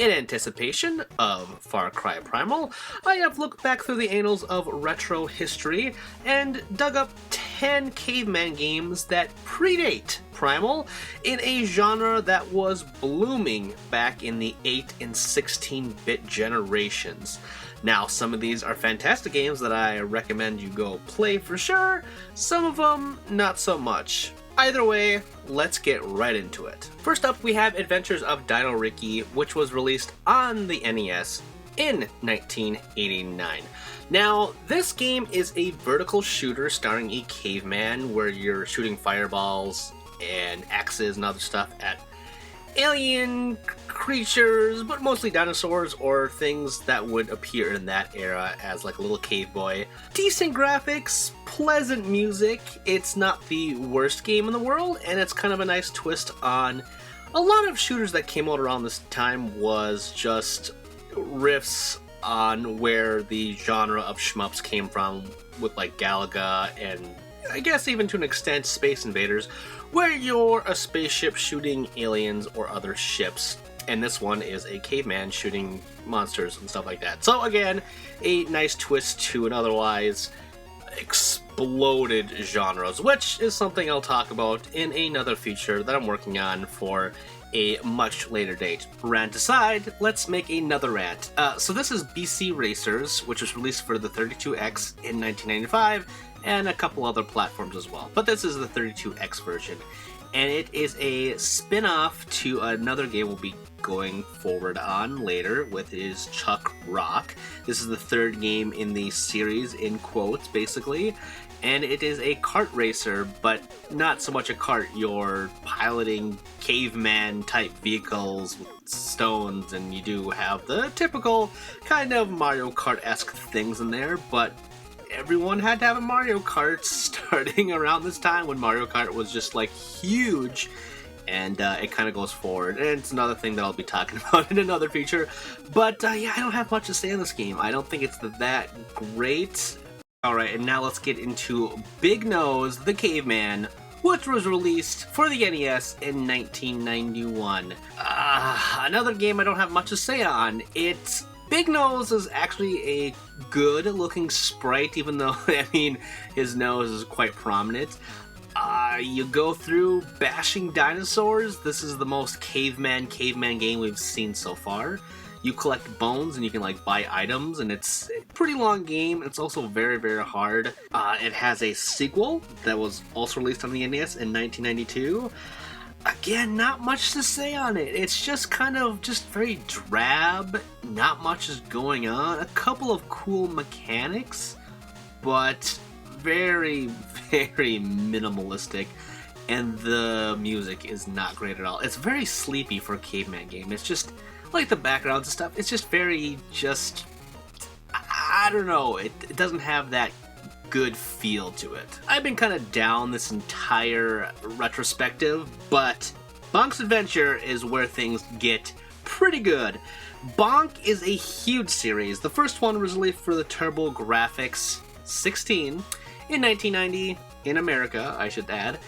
In anticipation of Far Cry Primal, I have looked back through the annals of retro history and dug up 10 caveman games that predate Primal in a genre that was blooming back in the 8 and 16-bit generations. Now, some of these are fantastic games that I recommend you go play for sure, some of them not so much. Either way, let's get right into it. First up, we have Adventures of Dino Riki, which was released on the NES in 1989. Now, this game is a vertical shooter starring a caveman where you're shooting fireballs and axes and other stuff at alien creatures, but mostly dinosaurs or things that would appear in that era as like a little cave boy. Decent graphics, pleasant music. It's not the worst game in the world, and it's kind of a nice twist on a lot of shooters that came out around this time was just riffs on where the genre of shmups came from with like Galaga and I guess even to an extent Space Invaders, where you're a spaceship shooting aliens or other ships, and this one is a caveman shooting monsters and stuff like that. So again, a nice twist to an otherwise exploded genres, which is something I'll talk about in another feature that I'm working on for a much later date. Rant aside, let's make another rant. So this is BC Racers, which was released for the 32X in 1995, and a couple other platforms as well. But this is the 32X version, and it is a spin-off to another game we'll be going forward on later, with is Chuck Rock. This is the third game in the series, in quotes, basically, and it is a kart racer, but not so much a kart. You're piloting caveman-type vehicles with stones, and you do have the typical kind of Mario Kart-esque things in there, but everyone had to have a Mario Kart starting around this time when Mario Kart was just like huge, and it kind of goes forward, and it's another thing that I'll be talking about in another feature. But yeah, I don't have much to say on this game. I don't think it's that great. Alright, and now let's get into Big Nose the Caveman, which was released for the NES in 1991. Another game I don't have much to say on. It's Big Nose is actually a good looking sprite, even though, I mean, his nose is quite prominent. You go through bashing dinosaurs. This is the most caveman game we've seen so far. You collect bones and you can like buy items, and it's a pretty long game. It's also very, very hard. It has a sequel that was also released on the NES in 1992. Again, not much to say on it. It's just kind of just very drab. Not much is going on. A couple of cool mechanics, but very, very minimalistic. And the music is not great at all. It's very sleepy for a caveman game. It's just like the backgrounds and stuff. It's just very I don't know. It doesn't have that good feel to it. I've been kind of down this entire retrospective, but Bonk's Adventure is where things get pretty good. Bonk is a huge series. The first one was released for the TurboGrafx 16 in 1990 in America, I should add,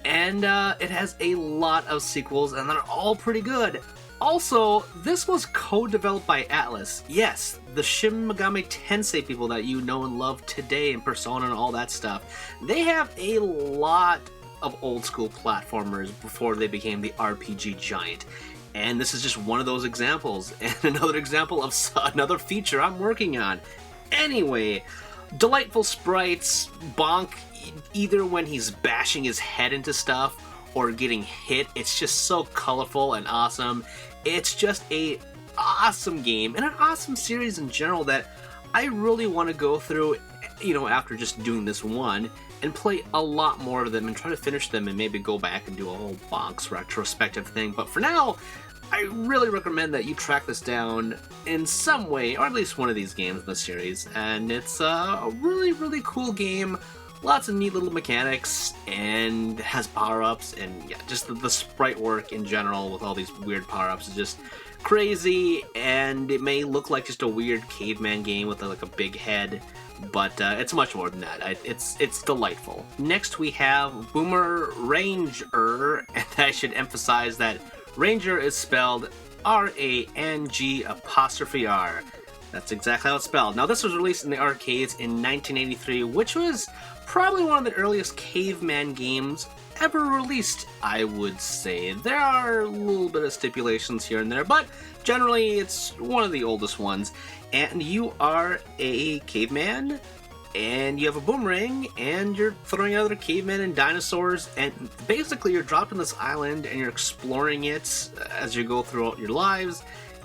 and it has a lot of sequels, and they're all pretty good. Also, this was co-developed by Atlas. Yes, the Shin Megami Tensei people that you know and love today, and Persona and all that stuff. They have a lot of old school platformers before they became the RPG giant. And this is just one of those examples, and another example of another feature I'm working on. Anyway, delightful sprites. Bonk, either when he's bashing his head into stuff or getting hit, it's just so colorful and awesome. It's just a awesome game and an awesome series in general that I really want to go through, you know, after just doing this one, and play a lot more of them and try to finish them and maybe go back and do a whole Bonk's retrospective thing. But for now, I really recommend that you track this down in some way, or at least one of these games in the series, and it's a really, really cool game. Lots of neat little mechanics, and has power-ups, and yeah, just the sprite work in general with all these weird power-ups is just crazy, and it may look like just a weird caveman game with like a big head, but it's much more than that. It's delightful. Next we have Boomer Ranger, and I should emphasize that Ranger is spelled RANG''R. That's exactly how it's spelled. Now, this was released in the arcades in 1983, which was probably one of the earliest Caveman games ever released, I would say. There are a little bit of stipulations here and there, but generally it's one of the oldest ones. And you are a caveman, and you have a boomerang, and you're throwing out other cavemen and dinosaurs, and basically you're dropped on this island and you're exploring it as you go throughout your lives.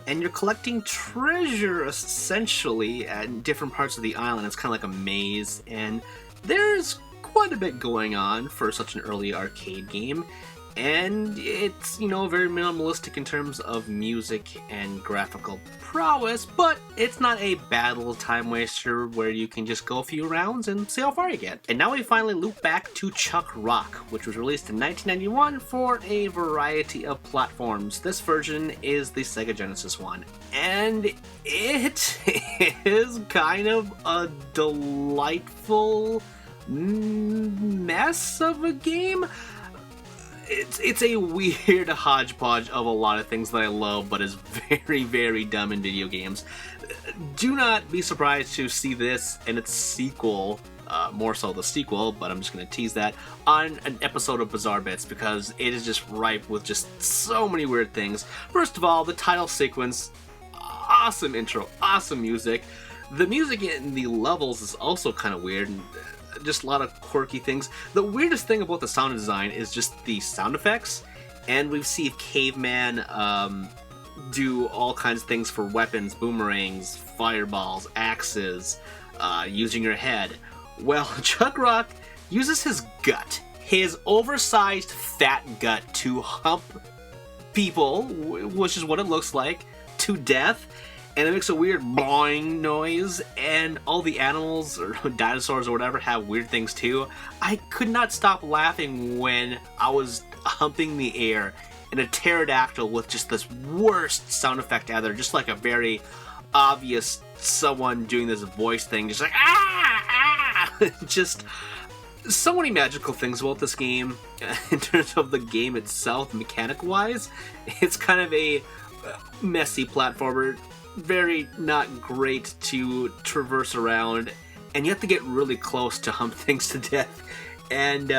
And you're collecting treasure, essentially, at different parts of the island. It's kind of like a maze, and there's quite a bit going on for such an early arcade game. And it's, very minimalistic in terms of music and graphical prowess, but it's not a battle time waster where you can just go a few rounds and see how far you get. And now we finally loop back to Chuck Rock, which was released in 1991 for a variety of platforms. This version is the Sega Genesis one, and it is kind of a delightful mess of a game. It's a weird hodgepodge of a lot of things that I love, but is very, very dumb in video games. Do not be surprised to see this and its sequel, more so the sequel, but I'm just going to tease that, on an episode of Bizarre Bits, because it is just ripe with just so many weird things. First of all, the title sequence, awesome intro, awesome music. The music in the levels is also kind of weird, and just a lot of quirky things. The weirdest thing about the sound design is just the sound effects, and we see Caveman do all kinds of things for weapons, boomerangs, fireballs, axes, using your head. Well, Chuck Rock uses his gut, his oversized fat gut, to hump people, which is what it looks like, to death. And it makes a weird boing noise, and all the animals, or dinosaurs or whatever, have weird things too. I could not stop laughing when I was humping the air in a pterodactyl with just this worst sound effect ever, just like a very obvious someone doing this voice thing, just like, ah! Just so many magical things about this game in terms of the game itself, mechanic-wise. It's kind of a messy platformer. Very not great to traverse around, and you have to get really close to hump things to death. And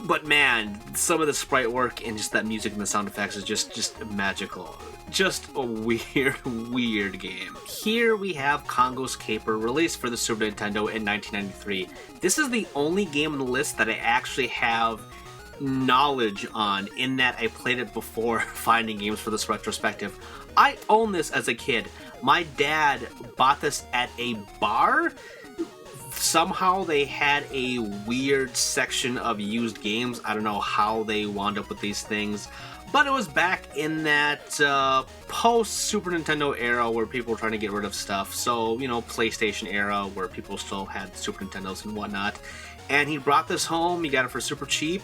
but man, some of the sprite work and just that music and the sound effects is just magical. Just a weird game. Here we have Congoscaper, released for the Super Nintendo in 1993. This is the only game on the list that I actually have knowledge on, in that I played it before finding games for this retrospective. I own this as a kid. My dad bought this at a bar. Somehow they had a weird section of used games. I don't know how they wound up with these things, but it was back in that post-Super Nintendo era where people were trying to get rid of stuff. So, PlayStation era where people still had Super Nintendos and whatnot. And he brought this home. He got it for super cheap.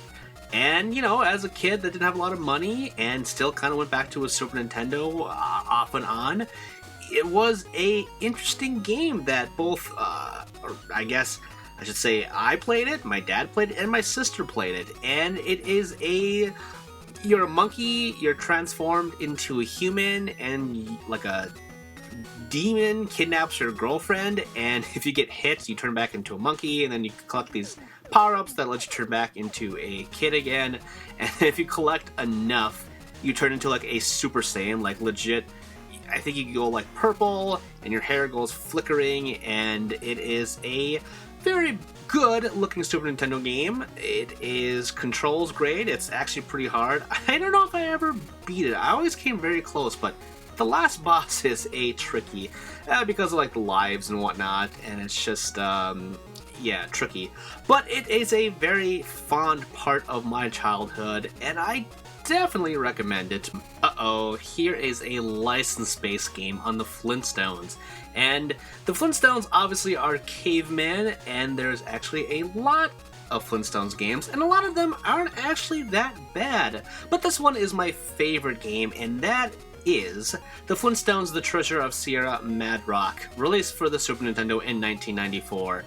And, as a kid that didn't have a lot of money and still kind of went back to a Super Nintendo off and on, it was a interesting game that both, or I guess I should say I played it, my dad played it, and my sister played it. And it is you're a monkey, you're transformed into a human, and like a demon kidnaps your girlfriend, and if you get hit, you turn back into a monkey, and then you collect these power-ups that let you turn back into a kid again. And if you collect enough, you turn into like a Super Saiyan, like legit. I think you can go like purple, and your hair goes flickering, and it is a very good looking Super Nintendo game. It is controls great. It's actually pretty hard. I don't know if I ever beat it. I always came very close, but the last boss is tricky because of like the lives and whatnot, and it's just tricky. But it is a very fond part of my childhood, and I definitely recommend it. Here is a license-based game on the Flintstones. And the Flintstones obviously are cavemen, and there's actually a lot of Flintstones games, and a lot of them aren't actually that bad. But this one is my favorite game, and that is The Flintstones: The Treasure of Sierra Madrock, released for the Super Nintendo in 1994.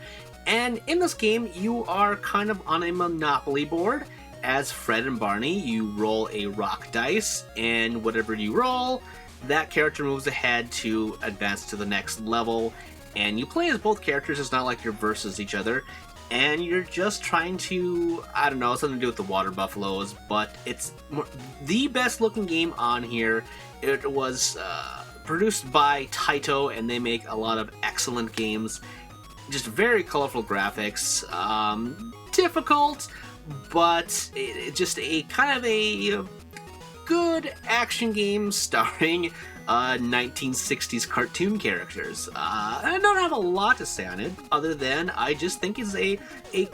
And in this game, you are kind of on a Monopoly board, as Fred and Barney, you roll a rock dice, and whatever you roll, that character moves ahead to advance to the next level. And you play as both characters. It's not like you're versus each other. And you're just trying to, I don't know, something to do with the water buffaloes, but it's the best looking game on here. It was produced by Taito, and they make a lot of excellent games. Just very colorful graphics, difficult, but just a kind of a good action game starring 1960s cartoon characters. I don't have a lot to say on it, other than I just think it's a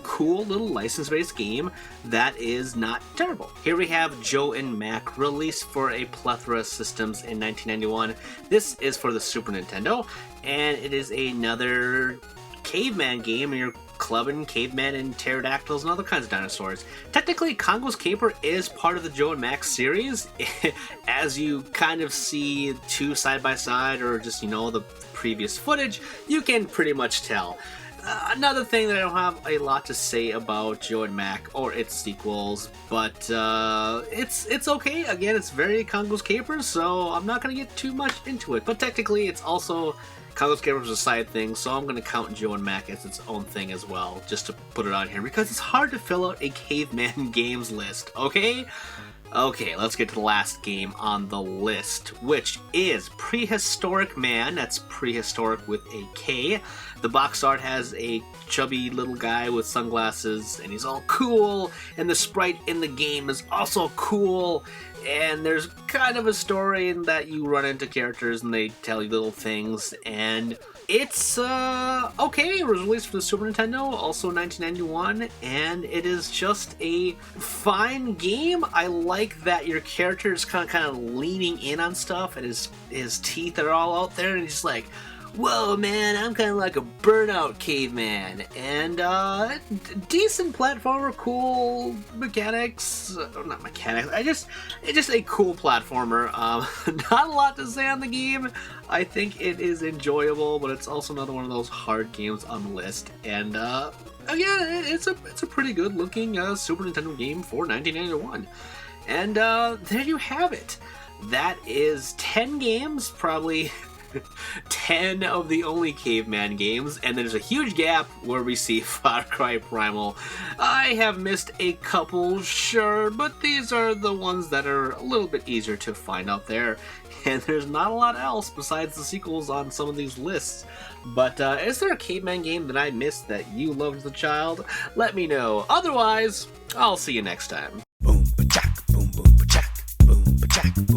cool little license-based game that is not terrible. Here we have Joe and Mac, released for a plethora of systems in 1991. This is for the Super Nintendo, and it is another caveman game, and you're clubbing cavemen and pterodactyls and other kinds of dinosaurs. Technically, Congoscaper is part of the Joe and Max series, as you kind of see two side by side, or just, you know, the previous footage, you can pretty much tell. Another thing that I don't have a lot to say about Joe and Mac or its sequels, but it's okay. Again, it's very Congoscaper, so I'm not going to get too much into it. But technically, it's also Congoscaper was a side thing, so I'm going to count Joe and Mac as its own thing as well, just to put it on here, because it's hard to fill out a Caveman Games list, okay? Okay, let's get to the last game on the list, which is Prehistoric Man. That's prehistoric with a K. The box art has a chubby little guy with sunglasses, and he's all cool, and the sprite in the game is also cool, and there's kind of a story in that you run into characters and they tell you little things, and it's okay. It was released for the Super Nintendo, also 1991, and it is just a fine game. I like that your character is kind of leaning in on stuff, and his teeth are all out there, and he's like, whoa, man, I'm kind of like a burnout caveman. And decent platformer, cool mechanics. Not mechanics. It's just a cool platformer. Not a lot to say on the game. I think it is enjoyable, but it's also another one of those hard games on the list. And again, it's a pretty good looking Super Nintendo game for 1991. And there you have it. That is 10 games, probably 10 of the only Caveman games, and there's a huge gap where we see Far Cry Primal. I have missed a couple, sure, but these are the ones that are a little bit easier to find out there, and there's not a lot else besides the sequels on some of these lists. But is there a Caveman game that I missed that you loved as a child? Let me know. Otherwise, I'll see you next time. Boom, ba-jack, boom, boom, ba-jack, boom, ba-jack, boom.